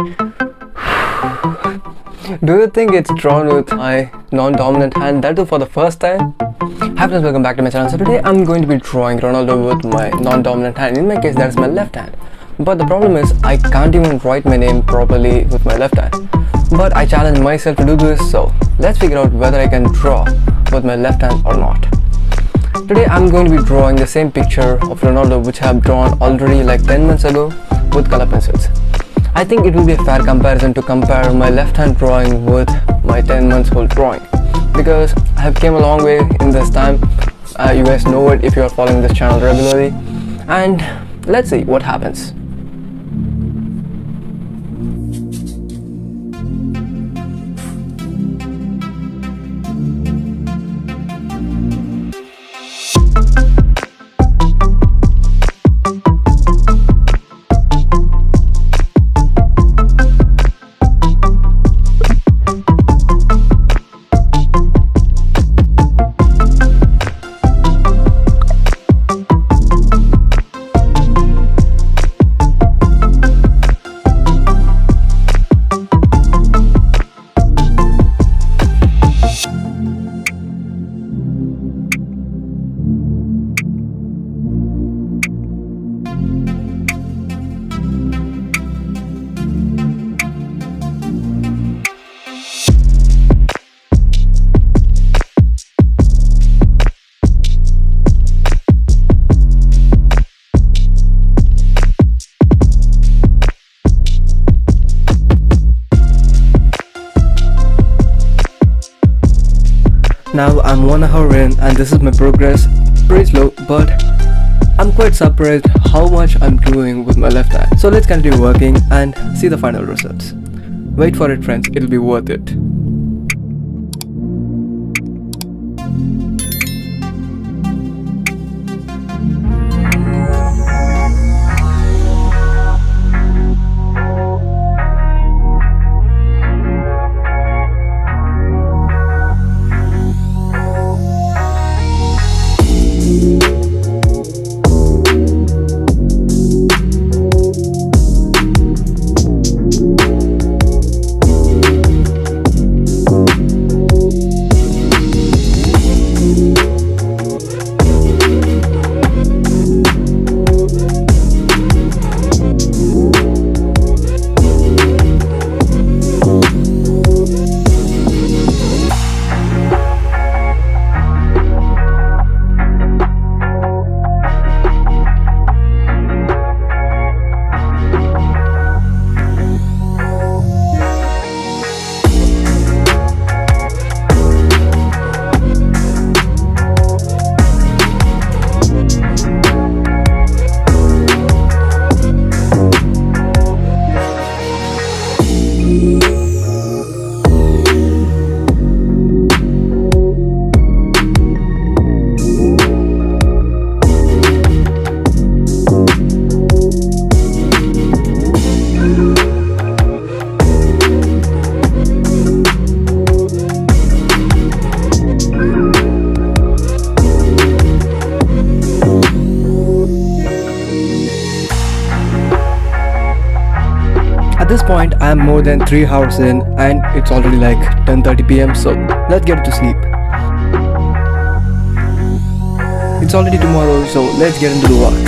Do you think it's drawn with my non-dominant hand, that too for the first time? Hi friends, welcome back to my channel. So today I'm going to be drawing Ronaldo with my non-dominant hand. In my case, that's my left hand. But the problem is I can't even write my name properly with my left hand. But I challenge myself to do this, so let's figure out whether I can draw with my left hand or not. Today I'm going to be drawing the same picture of Ronaldo which I have drawn already like 10 months ago with color pencils. I think it will be a fair comparison to compare my left hand drawing with my 10 months old drawing, because I have came a long way in this time. You guys know it if you are following this channel regularly, and let's see what happens. Now I'm 1 hour in and this is my progress. Pretty slow, but I'm quite surprised how much I'm doing with my left hand. So let's continue working and see the final results. Wait for it friends, it'll be worth it. At this point I am more than 3 hours in and it's already like 10:30 PM, so let's get to sleep. It's already tomorrow, so let's get into the work.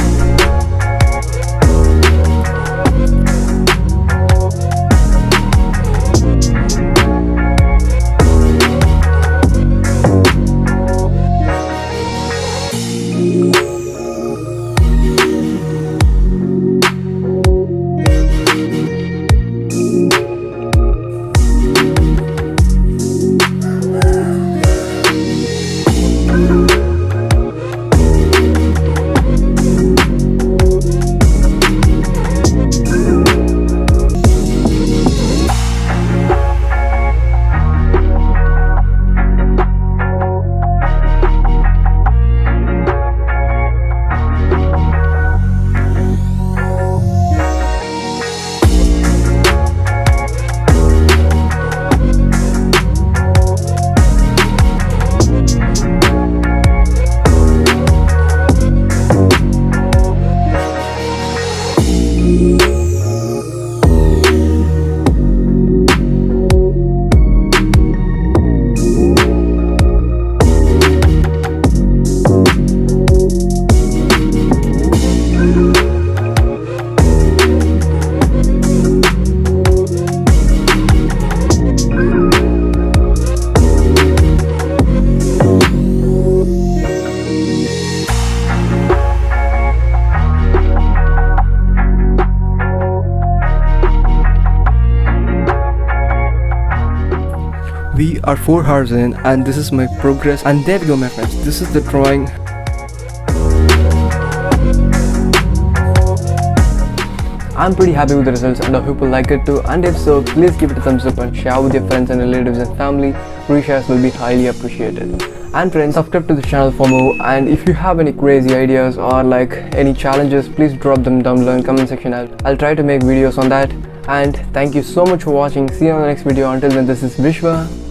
we are 4 hours in and this is my progress, and there we go my friends, this is the drawing. I'm pretty happy with the results and I hope you like it too, and if so, please give it a thumbs up and share with your friends and relatives and family. Reshares will be highly appreciated. And friends, subscribe to the channel for more, and if you have any crazy ideas or like any challenges, please drop them down below in comment section. I'll try to make videos on that. And thank you so much for watching. See you on the next video. Until then, this is Vishwa.